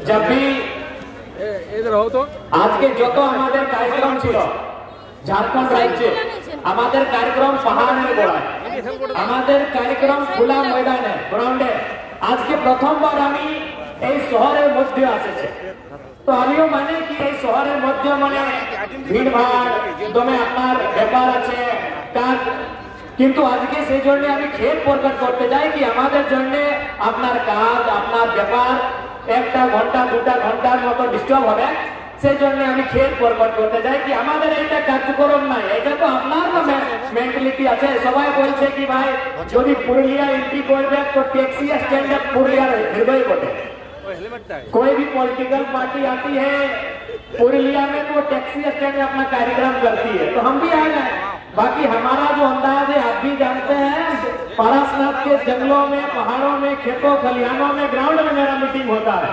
जब भी इधर हो तो आज के जो तो हमारे कार्यक्रम छिलो झारखंड राज्य हमारे कार्यक्रम पहाड़े गोड़ाय हमारे कार्यक्रम खुला मैदाने ग्राउंडे आज के प्रथम बार आमी এই শহরের মধ্যে আসছে তো আমিও মানে কি এই শহরের মধ্যে মানে ভিড়ভাড় দমে আপনার ব্যাপার আছে কাজ কিন্তু আজকে সেই জন্য আমি খেদ প্রকাশ করতে চাই কি আমাদের জন্য আপনার কাজ আপনার ব্যাপার একটা ঘন্টা দুটা ঘন্টার মতো ডিস্টার্ব হবে সেই জন্য আমি খেদ প্রকাশ করতে চাই কি আমাদের এইটা কার্যক্রম নাই এটা তো আপনার তো মেন্টালিটি আছে সবাই বলছে কি ভাই যদি পুরুলিয়া এন্ট্রি করবে তো ট্যাক্সি স্ট্যান্ড পুরুলিয়ার হৃদয় বটে कोई भी पॉलिटिकल पार्टी आती है पुरुलिया में तो टैक्सी स्टैंड में अपना कार्यक्रम करती है तो हम भी आ गए बाकी हमारा जो अंदाज है आप भी जानते हैं पारसनाथ के जंगलों में पहाड़ों में खेतों खलिहानों में ग्राउंड में मेरा मीटिंग होता है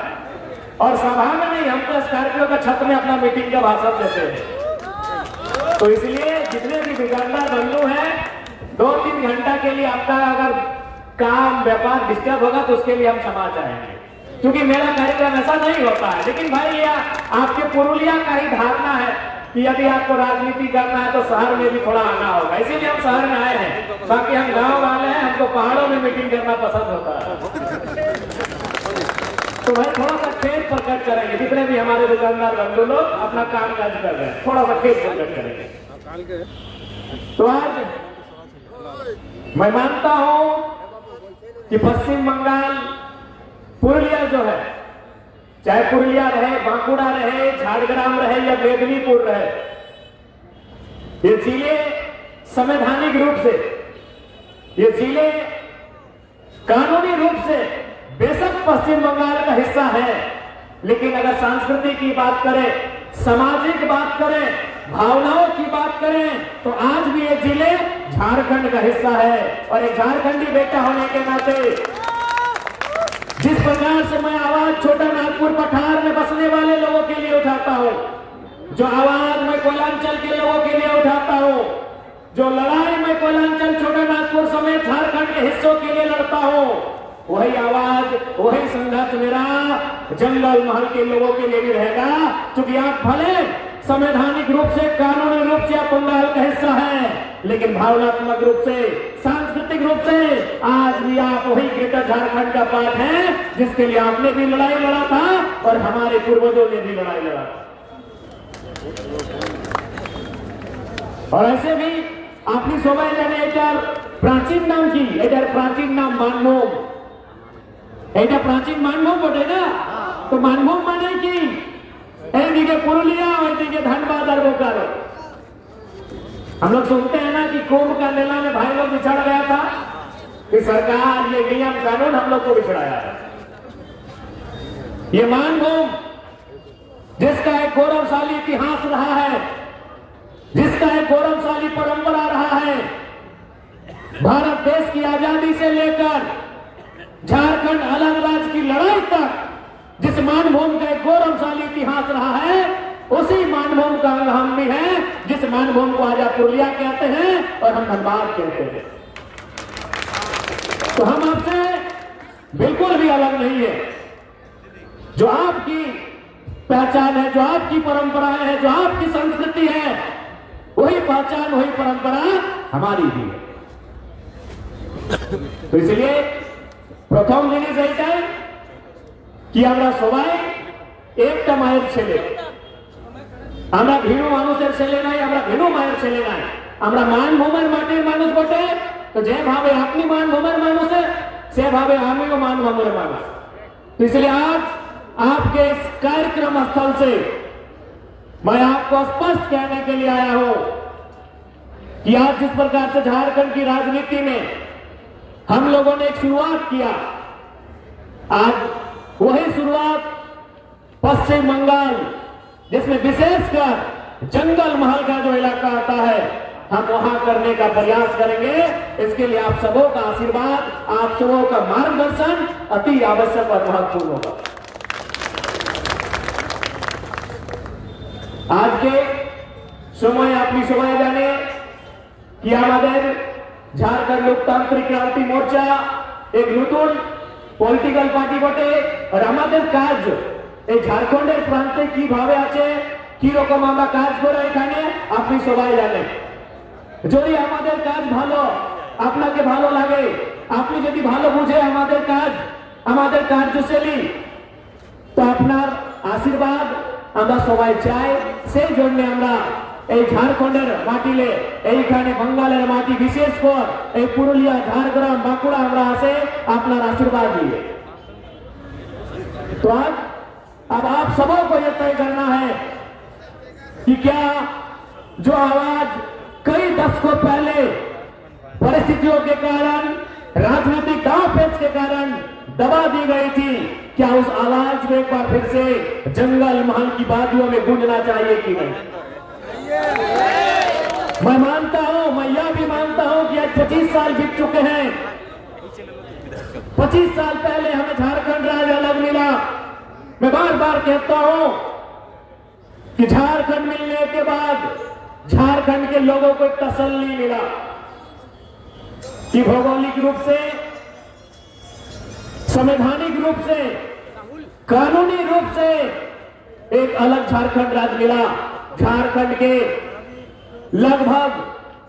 और सभा में नहीं हम तो स्कॉर्पियो का छत में अपना मीटिंग का भाषण देते हैं तो इसलिए जितने भी दुकानदार बंधु हैं 2-3 घंटा के लिए आपका अगर काम व्यापार डिस्टर्ब होगा तो उसके लिए हम क्षमा चाहेंगे क्योंकि मेरा कार्यक्रम ऐसा नहीं होता है लेकिन भाई ये आपके पुरुलिया का ही धारणा है कि यदि आपको राजनीति करना है तो शहर में भी थोड़ा आना होगा इसीलिए हम शहर में आए हैं बाकी हम गांव वाले हैं हमको पहाड़ों में मीटिंग करना पसंद होता है तो भाई थोड़ा सा खेद प्रकट करेंगे जितने भी हमारे दुकानदार बंधु लोग अपना काम काज कर रहे हैं थोड़ा सा खेद प्रकट करेंगे तो आज मैं मानता हूं कि पश्चिम बंगाल पुरुलिया जो है चाहे पुरुलिया रहे बांकुड़ा रहे झारग्राम रहे या मेदिनीपुर रहे ये जिले संवैधानिक रूप से ये जिले कानूनी रूप से बेशक पश्चिम बंगाल का हिस्सा है लेकिन अगर संस्कृति की बात करें सामाजिक बात करें भावनाओं की बात करें तो आज भी ये जिले झारखंड का हिस्सा है और एक झारखंडी बेटा होने के नाते जिस प्रकार से मैं आवाज छोटा नागपुर पठार में बसने वाले लोगों के लिए उठाता हूं जो आवाज मैं कोयलांचल के लोगों के लिए उठाता हूं जो लड़ाई मैं कोयलांचल छोटा नागपुर समेत झारखंड के हिस्सों के लिए लड़ता हूं वही आवाज वही संघर्ष मेरा जंगल महल के लोगों के लिए भी रहेगा क्योंकि आप भले संवैधानिक रूप से कानूनी रूप से आप बंगाल का हिस्सा है लेकिन भावनात्मक रूप से सांस्कृतिक रूप से आज भी आप वही ग्रेटर झारखंड का पार्ट है जिसके लिए आपने भी लड़ाई लड़ा था और हमारे पूर्वजों ने भी लड़ाई लड़ा था और ऐसे भी अपनी सबाई जाने एटार प्राचीन नाम की एटार प्राचीन नाम मानभूम এটা প্রাচীন মানভূম বটে না তো মানভূম মানে কি এইদিকে পুরুলিয়া ওইদিকে धनबाद और बोकारो हम लोग सुनते हैं ना कि कुंभ का मेला में भाई लोग बिछड़ गया था कि सरकार ये नियम कानून हम लोग को बिछड़ाया है ये मानभूम जिसका एक गौरवशाली इतिहास रहा है जिसका एक गौरवशाली परंपरा रहा है भारत देश की आजादी से लेकर झारखंड अलग राज्य की लड़ाई तक जिस मानभूम का एक गौरवशाली इतिहास रहा है उसी मानभूम का अंग हम भी हैं जिस मानभूम को आज आप पुरुलिया कहते हैं और हम धनबाद कहते हैं तो हम आपसे बिल्कुल भी अलग नहीं है जो आपकी पहचान है जो आपकी परंपराएं है जो आपकी संस्कृति है वही पहचान वही परंपरा हमारी भी है तो इसलिए प्रथम जिनिस এইটাই কি আমরা সবাই একটা মায়ের ছেলে আমরা ভিন্ন মানুষের ছেলে নাই আমরা ভিন্ন মায়ের ছেলে নাই আমরা মানভূমের মাটির মানুষ বটে তো যেভাবে আপনি মানভূমের মানুষ সেভাবে আমিও মানভূমের মানুষ इसलिए आज आपके इस कार्यक्रम स्थल से मैं आपको स्पष्ट कहने के लिए आया हूं कि आज जिस प्रकार से झारखंड की राजनीति में हम लोगों ने एक शुरुआत किया आज वही शुरुआत पश्चिम बंगाल जिसमें विशेषकर जंगल महल का जो इलाका आता है हम वहां करने का प्रयास करेंगे इसके लिए आप सबों का आशीर्वाद आप सबों का मार्गदर्शन अति आवश्यक और महत्वपूर्ण होगा आज के समय अपनी सबाई जाने कि हमारे झारखंड लोकतांत्रिक क्रांति मोर्चा एक नतून पॉलिटिकल पार्टी बटे और हमारे काज এই ঝাড়খণ্ডের প্রান্তে কিভাবে আছে, কি রকম আমরা কাজ করে এখানে আপনি সবাই জানেন। যদি আমাদের কাজ ভালো আপনাকে ভালো লাগে, আপনি যদি ভালো বুঝে আমাদের কাজ, আমাদের কার্যশৈলী, তো আপনার আশীর্বাদ আমরা সবাই চাই। সেই জন্য আমরা এই ঝাড়খণ্ডের মাটিলে, এইখানে बंगालेर माटी, विशेष कर এই পুরুলিয়া, ঝাড়গ্রাম, বাঁকুড়া আমরা আসে আপনার आशीर्वाद लिए। तो आज अब आप सबों को यह तय करना है कि क्या जो आवाज कई दशकों पहले परिस्थितियों के कारण, राजनीतिक दांवपेच के कारण दबा दी गई थी, क्या उस आवाज को एक बार फिर से जंगल महल की वादियों में गूंजना चाहिए कि नहीं? मैं मानता हूं, मैं यह भी मानता हूं कि आज 25 साल बीत चुके हैं। 25 साल पहले हमें झारखंड राज्य अलग मिला। मैं बार बार कहता हूं कि झारखंड मिलने के बाद झारखंड के लोगों को एक तसल्ली मिला कि भौगोलिक रूप से, संवैधानिक रूप से, कानूनी रूप से एक अलग झारखंड राज्य मिला। झारखंड के लगभग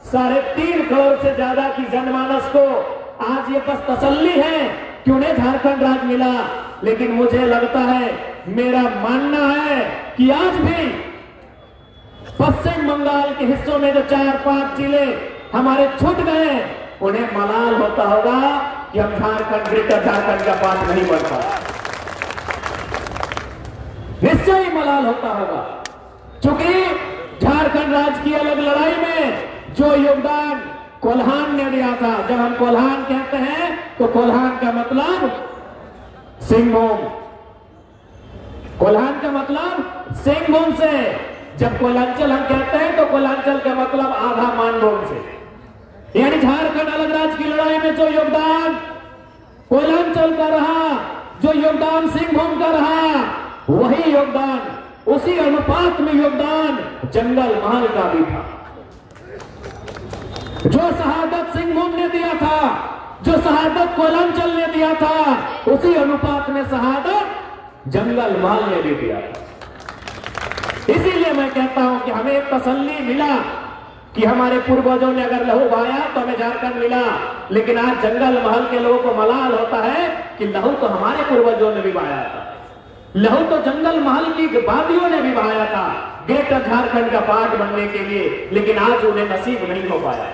3.5 करोड़ से ज्यादा की जनमानस को आज ये बस तसल्ली है कि उन्हें झारखंड राज्य मिला। लेकिन मुझे लगता है, मेरा मानना है कि आज भी पश्चिम बंगाल के हिस्सों में जो 4-5 जिले हमारे छूट गए, उन्हें मलाल होता होगा कि हम झारखंड, ग्रेटर झारखंड का पार्ट नहीं बनता। निश्चय ही मलाल होता होगा, क्योंकि झारखंड राज्य की अलग लड़ाई में जो योगदान कोल्हान ने दिया था, जब हम कोल्हान कहते हैं तो कोल्हान का मतलब सिंहभूम, कोल्हान का मतलब सिंहभूम से। जब कोलांचल हम कहते हैं तो कोलांचल का मतलब आधा मानभूम से। यानी झारखंड अलग राज्य की लड़ाई में जो योगदान कोलांचल का रहा, जो योगदान सिंहभूम का रहा, वही योगदान, उसी अनुपात में योगदान जंगल महल का भी था। जो शहादत सिंहभूम ने दिया था, जो शहादत कोलांचल ने दिया था, उसी अनुपात में शहादत जंगल महल ने भी दिया था। इसीलिए मैं कहता हूं कि हमें एक तसल्ली मिला कि हमारे पूर्वजों ने अगर लहू बहाया तो हमें झारखंड मिला। लेकिन आज जंगल महल के लोगों को मलाल होता है कि लहू तो हमारे पूर्वजों ने भी बहाया था, लहू तो जंगल महल की वादियों ने भी बहाया था ग्रेटर झारखंड का पार्ट बनने के लिए, लेकिन आज उन्हें नसीब नहीं हो पाया।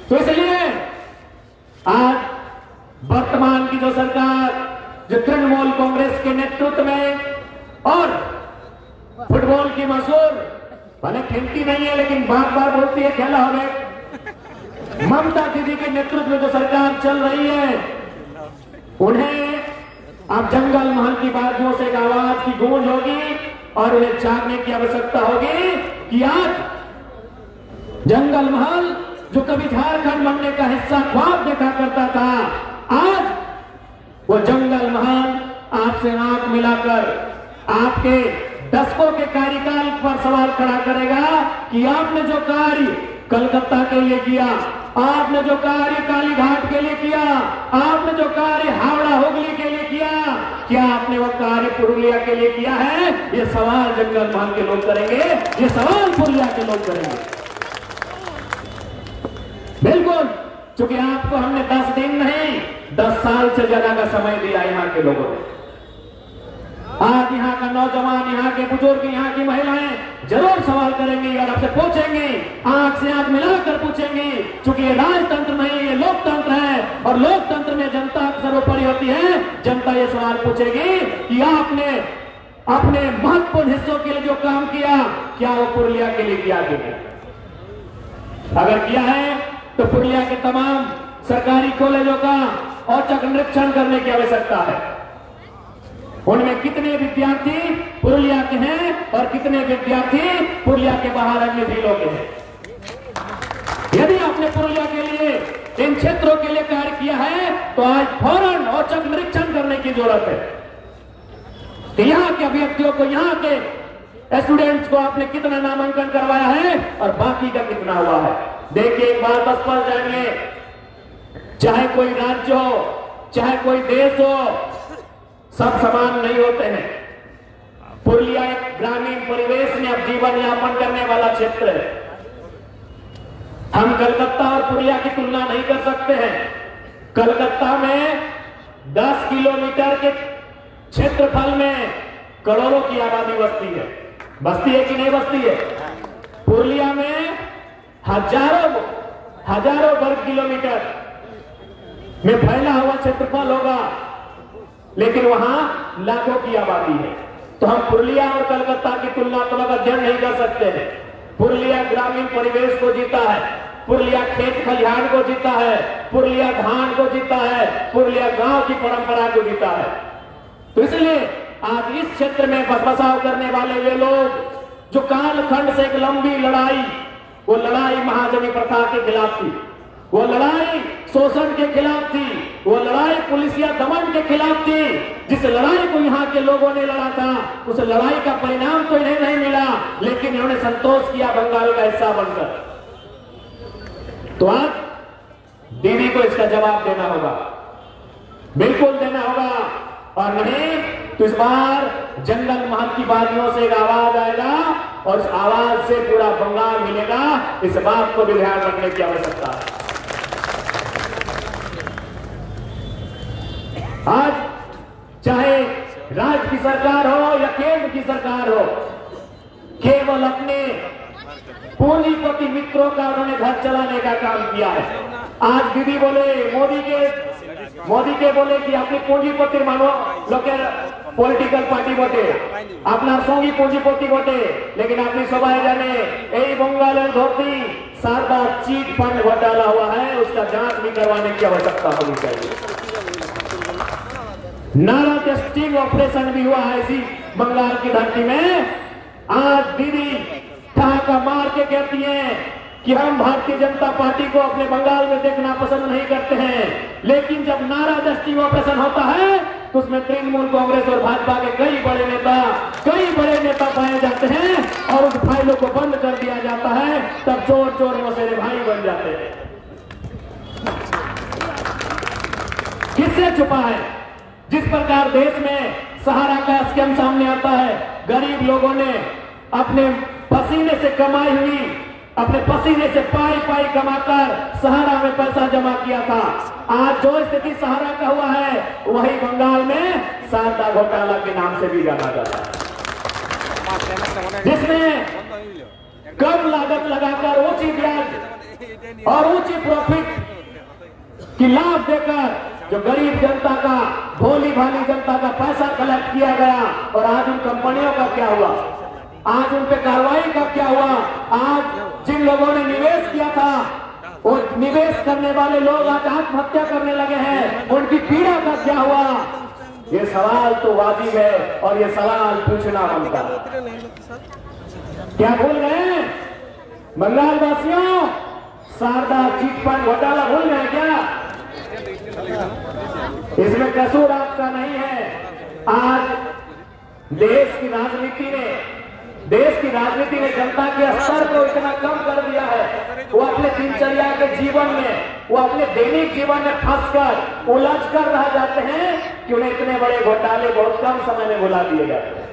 तो इसलिए आज वर्तमान की जो सरकार, जो तृणमूल कांग्रेस के नेतृत्व में, और फुटबॉल की मशहूर, भले खेलती नहीं है लेकिन बार बार बोलती है खेला हमें, ममता दीदी के नेतृत्व में जो सरकार चल रही है, उन्हें अब जंगल महल की वादियों से एक आवाज की गूंज होगी और उन्हें जागने की आवश्यकता होगी कि आज जंगल महल जो कभी झारखंड बनने का हिस्सा ख्वाब देखा करता था, आज वो जंगल महल आपसे आंख मिलाकर आपके दशकों के कार्यकाल पर सवाल खड़ा करेगा कि आपने जो कार्य कलकत्ता के लिए किया, आपने जो कार्य कालीघाट के लिए किया, आपने जो कार्य हावड़ा हुगली के लिए किया, क्या आपने वो कार्य पुरुलिया के लिए किया है? ये सवाल जंगल महल के लोग करेंगे, ये सवाल पुरुलिया के लोग करेंगे। बिल्कुल, क्योंकि आपको हमने 10 दिन नहीं 10 साल से ज्यादा का समय दिया यहाँ के लोगों ने। आज यहाँ का नौजवान, यहाँ के बुजुर्ग, यहाँ की महिलाएं जरूर सवाल करेंगी और आपसे पूछेंगे, आंख से आंख मिलाकर पूछेंगे, क्योंकि ये राजतंत्र नहीं, ये लोकतंत्र है, और लोकतंत्र में जनता सर्वोपरि होती है। जनता ये सवाल पूछेगी कि आपने अपने महत्वपूर्ण हिस्सों के लिए जो काम किया, क्या वो पुरुलिया के लिए किया? अगर किया है तो पुरुलिया के तमाम सरकारी कॉलेजों का औचक निरीक्षण करने की आवश्यकता है। उनमें कितने विद्यार्थी पुरुलिया के हैं और कितने विद्यार्थी पुरुलिया के बाहर अन्य जिलों के हैं। यदि आपने पुरुलिया के लिए, इन क्षेत्रों के लिए कार्य किया है, तो आज फौरन औचक निरीक्षण करने की जरूरत है कि यहाँ के अभ्यर्थियों को, यहाँ के स्टूडेंट्स को आपने कितना नामांकन करवाया है और बाकी का कितना हुआ है। देखिए, एक बात स्पष्ट जानिए, चाहे कोई राज्य हो, चाहे कोई देश हो, सब समान नहीं होते हैं। पुरुलिया एक ग्रामीण परिवेश में अब जीवन यापन करने वाला क्षेत्र है। हम कलकत्ता और पुरुलिया की तुलना नहीं कर सकते हैं। कलकत्ता में 10 किलोमीटर के क्षेत्रफल में करोड़ों की आबादी बसती है कि नहीं बसती है? पुरुलिया में हजारों वर्ग किलोमीटर में फैला हुआ क्षेत्रफल होगा, लेकिन वहां लाखों की आबादी है। तो हम पुरुलिया और कलकत्ता की तुलनात्मक अध्ययन नहीं कर सकते हैं। पुरुलिया ग्रामीण परिवेश को जीता है, पुरुलिया खेत खलिहान को जीता है, पुरुलिया धान को जीता है, पुरुलिया गांव की परंपरा को जीता है। तो इसलिए आज इस क्षेत्र में बसबसाव करने वाले वे लोग जो कालखंड से एक लंबी लड़ाई, वो लड़ाई महाजनी प्रथा के खिलाफ थी, वो लड़ाई शोषण के खिलाफ थी, वो लड़ाई पुलिसिया दमन के खिलाफ थी। जिस लड़ाई को यहाँ के लोगों ने लड़ा था, उस लड़ाई का परिणाम तो इन्हें नहीं मिला, लेकिन इन्होंने संतोष किया बंगाल का हिस्सा बनकर। तो आज दीदी को इसका जवाब देना होगा, बिल्कुल देना होगा, और नहीं तो इस बार जंगल महल की वादियों से एक आवाज आएगा और इस आवाज से पूरा बंगाल मिलेगा। इस बात को भी ध्यान रखने की आवश्यकता है। आज चाहे राज्य की सरकार हो या केंद्र की सरकार हो, केवल अपने पूंजीपति मित्रों का उन्होंने घर चलाने का काम किया है। आज दीदी बोले, मोदी के बोले कि अपनी पूंजीपति मानो लोके पॉलिटिकल पार्टी बोटे, अपना संगी पूंजीपति बोटे, लेकिन अपनी सबाई जाने यही बंगाल धोती शारदा चीट फंड घोटाला हुआ है, उसका जांच भी करवाने की आवश्यकता होनी चाहिए। नारा टेस्टिंग ऑपरेशन भी हुआ है इसी बंगाल की धरती में। आज दीदी ठहाका मार के कहती हैं कि हम भारतीय जनता पार्टी को अपने बंगाल में देखना पसंद नहीं करते हैं, लेकिन जब नारा टेस्टिंग ऑपरेशन होता है तो उसमें तृणमूल कांग्रेस और भाजपा के कई बड़े नेता पाए जाते हैं और उस फाइलों को बंद कर दिया जाता है। तब चोर मौसेरे भाई बन जाते हैं। किससे छुपा है? जिस प्रकार देश में सहारा का स्कैम सामने आता है, गरीब लोगों ने अपने पसीने से कमाई हुई, अपने पसीने से पाई कमाकर सहारा में पैसा जमा किया था। आज जो स्थिति सहारा का हुआ है, वही बंगाल में शारदा घोटाला के नाम से भी जाना जाता है, जिसमें कम लागत लगाकर ऊंची ब्याज और ऊंची प्रॉफिट की लाभ देकर जो गरीब जनता का, भोली भाली जनता का पैसा कलेक्ट किया गया। और आज उन कंपनियों का क्या हुआ? आज उन पे कार्रवाई का क्या हुआ? आज जिन लोगों ने निवेश किया था, वो निवेश करने वाले लोग आज आत्महत्या करने लगे हैं, उनकी पीड़ा का क्या हुआ? ये सवाल तो वाजिब है और ये सवाल पूछना बनता है। क्या भूल गए बंगाल वासियों? शारदा चीट फंड घोटाला भूल गए क्या? इसमें कसूर आपका नहीं है। आज देश की राजनीति ने जनता के स्तर को इतना कम कर दिया है, वो अपने दिनचर्या के जीवन में, वो अपने दैनिक जीवन में फंसकर उलझ कर रह जाते हैं कि उन्हें इतने बड़े घोटाले बहुत कम समय में बुला दिए जाते हैं।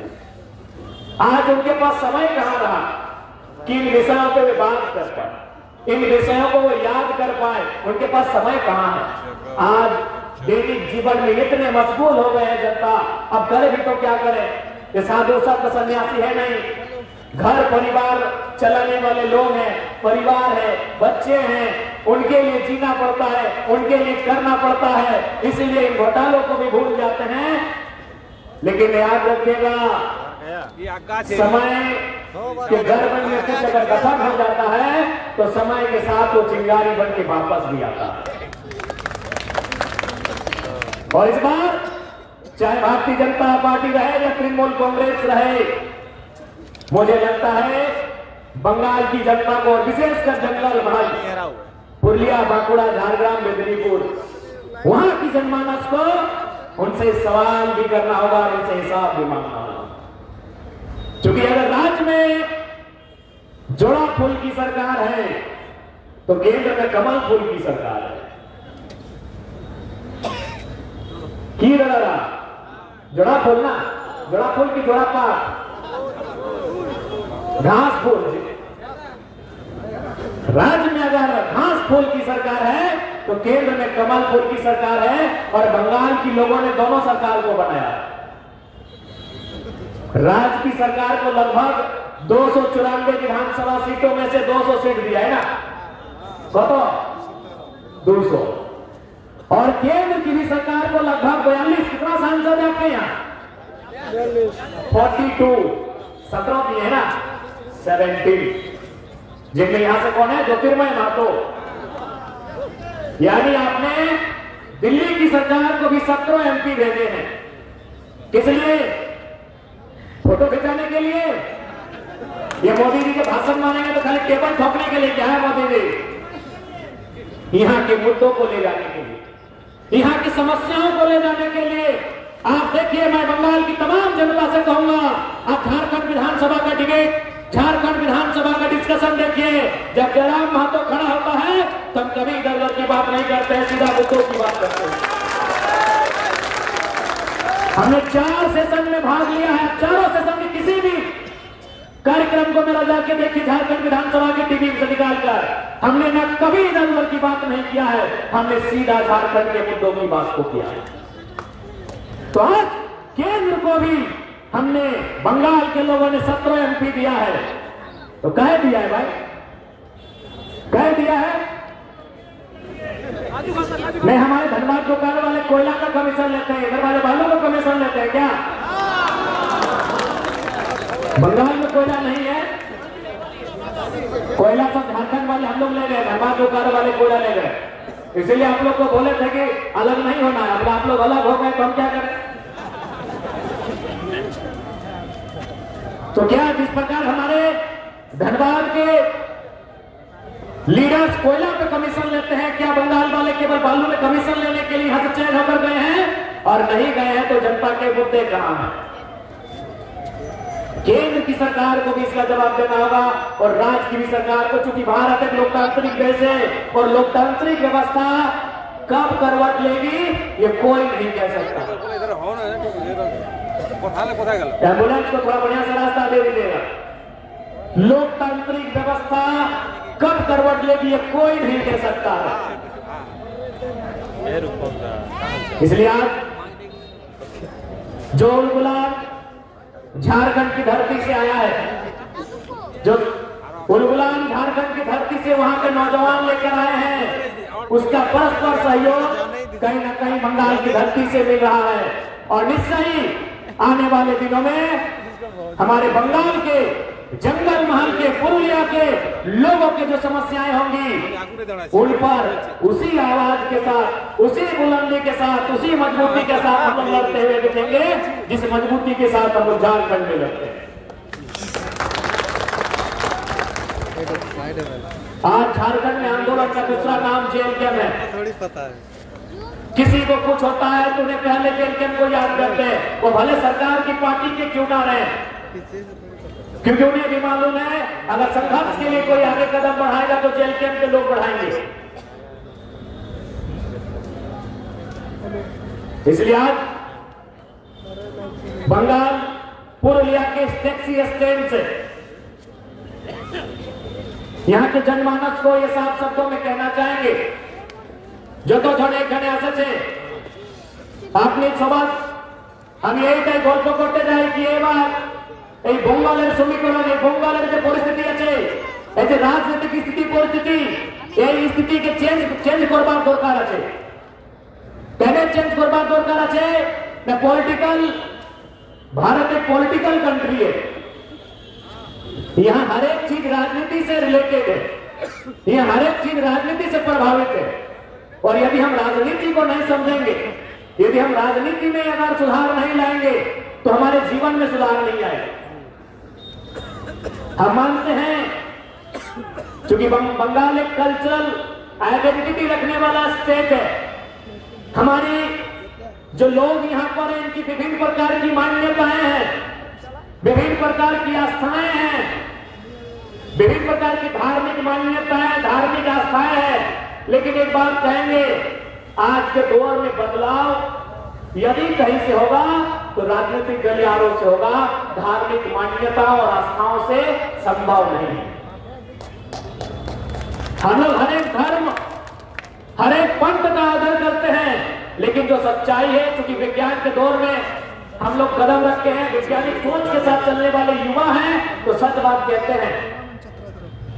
आज उनके पास समय कहां रहा कि इन विषयों पे वे बात कर पाए, इन विषयों को वो याद कर पाए? उनके पास समय कहां है? आज दैनिक जीवन में इतने मशगूल हो गए हैं जनता, अब करे भी तो क्या करें? ये साधु संत सन्यासी है नहीं, घर परिवार चलाने वाले लोग हैं, परिवार है, बच्चे हैं, उनके लिए जीना पड़ता है, उनके लिए करना पड़ता है, इसीलिए इन घोटालों को भी भूल जाते हैं। लेकिन याद रखिएगा, समय के गर्भ में कुछ अगर दफन हो जाता है तो समय के साथ वो चिंगारी बन के वापस भी आता है। और इस बार चाहे भारतीय जनता पार्टी रहे या तृणमूल कांग्रेस रहे, मुझे लगता है बंगाल की जनता को, विशेषकर जंगल महल, पुरुलिया, बांकुड़ा, झारग्राम, मेदिनीपुर, वहां की जनमानस को उनसे सवाल भी करना होगा और उनसे हिसाब भी मांगना होगा। क्योंकि अगर राज्य में जोड़ा फूल की सरकार है तो केंद्र में कमल फूल की सरकार है। की जोड़ा फूल ना जोड़ा फूल की जोड़ा पात, घास फूल। राज्य में अगर घास फूल की सरकार है तो केंद्र में कमल फूल की सरकार है, और बंगाल की लोगों ने दोनों सरकार को बनाया। राज्य की सरकार को लगभग 294 विधानसभा सीटों में से 200 सीट दिया है ना, बताओ 200। और केंद्र की भी सरकार को लगभग 42, कितना सांसद है आपके यहाँ? 42, 17 दिए है ना, 17, जिनमें यहां से कौन है? ज्योतिर्मय महतो। यानी आपने दिल्ली की सरकार को भी 17 MP भेजे हैं। किस लिए? फोटो खिंचाने के लिए? ये मोदी जी के भाषण मानेंगे तो खाली टेबल ठोकने के लिए क्या है मोदी जी? यहां के मुद्दों को ले जाने के लिए, यहां की समस्याओं को ले जाने के लिए। आप देखिए, मैं बंगाल की तमाम जनता से कहूंगा, आप झारखंड विधानसभा का डिबेट, झारखंड विधानसभा का डिस्कशन देखिए। जब जयराम महतो खड़ा होता है तो हम कभी इधर उधर की बात नहीं करते हैं, सीधा मुद्दों की बात करते हैं। हमने 4 सेशन में भाग लिया है, चारों सेशन में किसी भी कार्यक्रम को मेरा जाके देखिए झारखंड विधानसभा की टीवी से निकालकर, हमने न कभी इधर उधर की बात नहीं किया है, हमने सीधा झारखंड के मुद्दों की बात को किया है। तो आज केंद्र को भी हमने, बंगाल के लोगों ने 17 MP दिया है, तो कह दिया है भाई, कह दिया है। नहीं, हमारे धनबाद दुकान वाले कोयला का कमीशन लेते हैं, इधर वाले बालू का कमीशन लेते हैं क्या? बंगाल में कोयला नहीं है, कोयला सब झारखंड वाले हम लोग ले गए, धनबाद दुकान वाले कोयला ले गए। इसलिए आप लोग को बोले थे कि अलग नहीं होना है, अब आप लोग अलग हो गए तो हम क्या करें? तो क्या जिस प्रकार हमारे धनबाद के लीडर्स कोयला पे कमीशन लेते हैं, क्या बंगाल वाले केवल बालू में कमीशन लेने के लिए यहां से चयन होकर गए हैं? और नहीं गए हैं तो जनता के मुद्दे कहां हैं? केंद्र की सरकार को भी इसका जवाब देना होगा, और राज्य की भी सरकार को, चूंकि भारत एक लोकतांत्रिक देश है, और लोकतांत्रिक व्यवस्था कब करवट लेगी ये कोई नहीं कह सकता। एम्बुलेंस को थोड़ा बढ़िया से रास्ता दे दीजिएगा। लोकतांत्रिक व्यवस्था कब करवट लेगी ये कोई नहीं कह सकता है। इसलिए आज जो गुलाम झारखंड की धरती से आया है, जो गुलाम झारखंड की धरती से वहां के नौजवान लेकर आए हैं, उसका परस्पर सहयोग कहीं ना कहीं बंगाल की धरती से मिल रहा है। और निश्चय ही आने वाले दिनों में हमारे बंगाल के जंगल महल के, पुरुलिया के लोगों के जो समस्याएं होंगी उन पर उसी आवाज के साथ, उसी बुलंदी के साथ, उसी मजबूती के साथ हम लोग लड़ते हुए दिखेंगे जिस मजबूती के साथ हम लोग झारखंड में लड़ते हैं। आज झारखंड में आंदोलन का दूसरा नाम जेल कैंप है। थोड़ी पता है, किसी को कुछ होता है तो उन्हें पहले जेल कैंप को याद करते हैं, वो भले सरकार की पार्टी के क्यों ना रहे, क्योंकि उन्हें भी मालूम है अगर संघर्ष के लिए कोई आगे कदम बढ़ाएगा तो जेल कैंप के लोग बढ़ाएंगे। इसलिए आज बंगाल पुरुलिया के टैक्सी स्टैंड से यहाँ के जनमानस को ये साफ शब्दों में कहना चाहेंगे, जो तो झड़े घने आसे आपने सवाल हम यही गल्प करते जाए कि एबार এই বঙ্গালের সমীকরণ, এই বঙ্গালের যে পরিস্থিতি আছে, এই যে রাজনৈতিক স্থিতি পরিস্থিতি, এই স্থিতিকে চেঞ্জ করবার দরকার আছে। কেন চেঞ্জ করবার দরকার আছে? না पॉलिटिकल, भारत एक पॉलिटिकल कंट्री है, यहाँ हर एक चीज राजनीति से रिलेटेड है, यहाँ हर एक चीज राजनीति से प्रभावित है। और यदि हम राजनीति को नहीं समझेंगे, यदि हम राजनीति में अगर सुधार नहीं लाएंगे तो हमारे जीवन में सुधार नहीं आएगा। हम मानते हैं क्योंकि बंगाल एक कल्चरल आइडेंटिटी रखने वाला स्टेट है, हमारी जो लोग यहाँ पर हैं इनकी विभिन्न प्रकार की मान्यताएं हैं, विभिन्न प्रकार की आस्थाएं हैं, विभिन्न प्रकार की धार्मिक मान्यताएं, धार्मिक आस्थाएं हैं। लेकिन एक बात कहेंगे, आज के दौर में बदलाव यदि कहीं से होगा तो राजनीतिक गलियारों से होगा, धार्मिक मान्यता और आस्थाओं से संभव नहीं है। हम लोग हरेक धर्म, हरेक पंथ का आदर करते हैं, लेकिन जो सच्चाई है, क्योंकि विज्ञान के दौर में हम लोग कदम रखते हैं, वैज्ञानिक सोच के साथ चलने वाले युवा हैं, तो सच बात कहते हैं।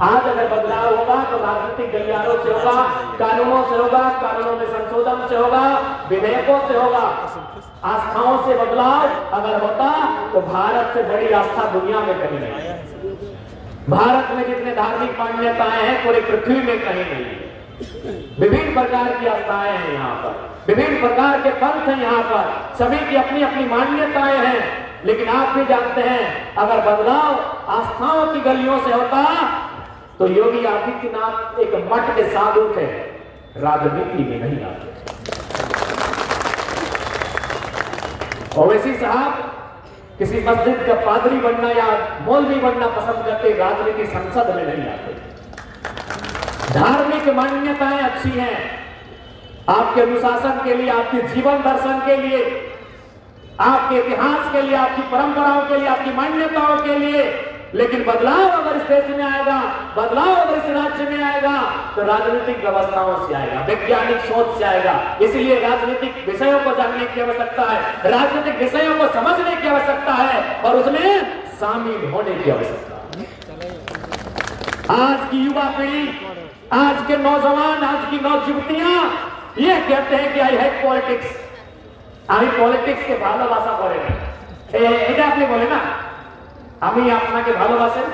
आज अगर बदलाव होगा तो राजनीतिक गलियारों से होगा, कानूनों से होगा, कानूनों में संशोधन से होगा, विधेयकों से होगा। आस्थाओं से बदलाव अगर होता तो भारत से बड़ी आस्था दुनिया में कहीं नहीं है। भारत में जितने धार्मिक मान्यताएं हैं पूरी पृथ्वी में कहीं नहीं है। विभिन्न प्रकार की आस्थाएं हैं यहाँ पर, विभिन्न प्रकार के पंथ हैं यहाँ पर, सभी की अपनी अपनी मान्यताएं हैं। लेकिन आप भी जानते हैं, अगर बदलाव आस्थाओं की गलियों से होता तो योगी आदित्यनाथ एक मठ के साधु थे, राजनीति में नहीं आते। ओवैसी साहब किसी मस्जिद का पादरी बनना या मौलवी बनना पसंद करते, राजनीति संसद में नहीं आते। धार्मिक मान्यताएं अच्छी हैं आपके अनुशासन के लिए, आपके जीवन दर्शन के लिए, आपके इतिहास के लिए, आपकी परंपराओं के लिए, आपकी मान्यताओं के लिए। लेकिन बदलाव अगर इस देश में आएगा, बदलाव अगर इस राज्य में आएगा तो राजनीतिक व्यवस्थाओं से आएगा, वैज्ञानिक सोच से आएगा। इसलिए राजनीतिक विषयों को जानने की आवश्यकता है, राजनीतिक विषयों को समझने की आवश्यकता है और उसमें शामिल होने की आवश्यकता है। आज की युवा पीढ़ी, आज के नौजवान, आज की नौजुवतियां ये कहते हैं कि आई हैट पॉलिटिक्स। আমি পলিটিক্সকে ভালোবাসা করে না, এটা আপনি বলে না, আমি আপনাকে ভালোবাসেন,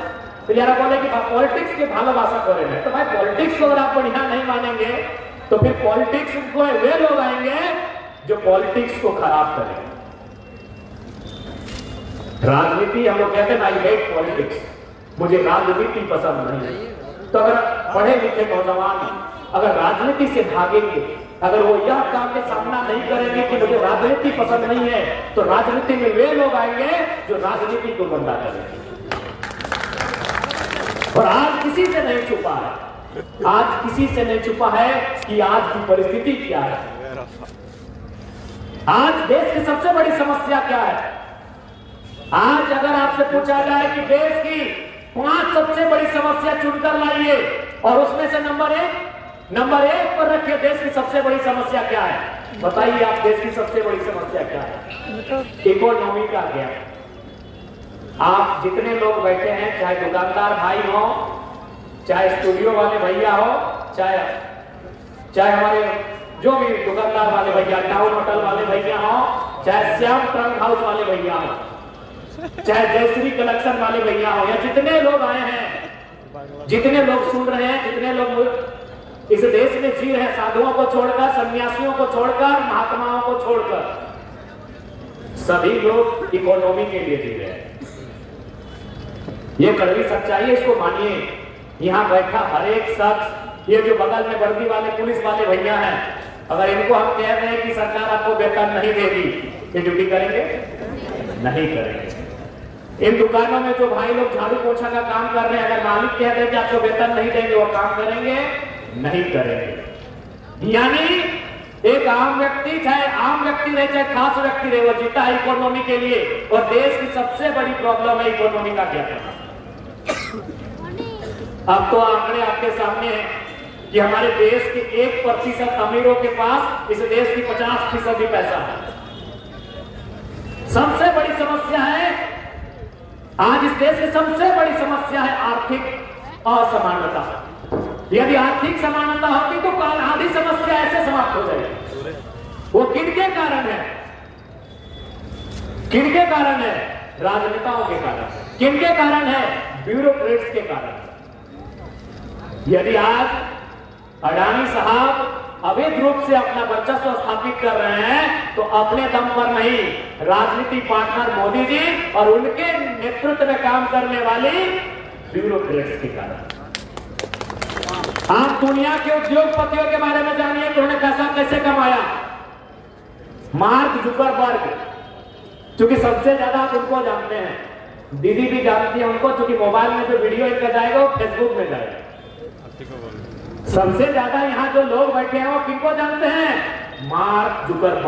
तो यारा बोले कि पॉलिटिक्स के भालोबासा करे ना। तो भाई पॉलिटिक्स को अगर आप यहाँ नहीं मानेंगे तो फिर पॉलिटिक्स को वे लोग आएंगे जो पॉलिटिक्स को खराब करेंगे। राजनीति हम लोग कहते हैं आई हेट पॉलिटिक्स, मुझे राजनीति पसंद नहीं है। तो अगर पढ़े लिखे नौजवान अगर राजनीति से भागेंगे, अगर वो यह काम के सामना नहीं करेंगे कि मुझे राजनीति पसंद नहीं है, तो राजनीति में वे लोग आएंगे जो राजनीति को गंदा करेंगे। और आज किसी से नहीं छुपा है, आज किसी से नहीं छुपा है कि आज की परिस्थिति क्या है। आज देश की सबसे बड़ी समस्या क्या है। आज अगर आपसे पूछा जाए कि देश की 5 सबसे बड़ी समस्या चुनकर लाइए और उसमें से नंबर एक पर रखिए देश की सबसे बड़ी समस्या क्या है, बताइए आप देश की सबसे बड़ी समस्या क्या है। इकोनॉमी का गैप। आप जितने लोग बैठे हैं, चाहे दुकानदार भाई हो, चाहे स्टूडियो वाले भैया हो, चाहे हमारे जो भी दुकानदार वाले भैया, टाउन होटल वाले भैया हो, चाहे श्याम ट्रंक हाउस वाले भैया हो, चाहे जयश्री कलेक्शन वाले भैया हो, या जितने लोग आए हैं, जितने लोग सुन रहे हैं, जितने लोग इस देश में जी रहे हैं, साधुओं को छोड़कर, सन्यासियों को छोड़कर, महात्माओं को छोड़कर, सभी लोग इकोनॉमी के लिए जी रहे हैं। ये कड़वी सच्चाई है, इसको मानिए। यहां बैठा हर एक शख्स, ये जो बगल में वर्दी वाले पुलिस वाले भैया हैं, अगर इनको हम कह रहे हैं कि सरकार आपको वेतन नहीं देगी, ये ड्यूटी करेंगे? नहीं करेंगे। इन दुकानों में जो भाई लोग झाड़ू पोछा का काम कर रहे हैं, अगर मालिक कह रहे हैं कि आपको वेतन नहीं देंगे, वो काम करेंगे? नहीं करेंगे। यानी एक आम व्यक्ति, चाहे आम व्यक्ति रहे चाहे खास व्यक्ति रहे, वो जीता है इकोनॉमी के लिए। और देश की सबसे बड़ी प्रॉब्लम है इकोनॉमी का क्या करना। अब तो आंकड़े आपके सामने हैं कि हमारे देश के 1% अमीरों के पास इस देश की 50% पैसा है। सबसे बड़ी समस्या है आज इस देश की सबसे बड़ी समस्या है आर्थिक असमानता। यदि आर्थिक समानता होती तो आधी समस्या ऐसे समाप्त हो जाएगी। वो किनके कारण है? किनके कारण है? राजनेताओं के कारण। किनके कारण है? ब्यूरोक्रेट्स के कारण। यदि आज अडानी साहब अवैध रूप से अपना वर्चस्व स्थापित कर रहे हैं तो अपने दम पर नहीं, राजनीतिक पार्टनर मोदी जी और उनके नेतृत्व में काम करने वाली ब्यूरोक्रेट्स के कारण। आप दुनिया के उद्योगपतियों के बारे में जानिए कि उन्होंने पैसा कैसे कमाया। मार्क जुकरबर्ग, क्योंकि सबसे ज्यादा आप उनको जानते हैं, दीदी भी जानती है उनको, क्योंकि मोबाइल में जो वीडियो इनका जाएगा वो फेसबुक में जाएगा। सबसे ज्यादा यहाँ जो लोग बैठे हैं वो किनको जानते हैं? Mark Zuckerberg.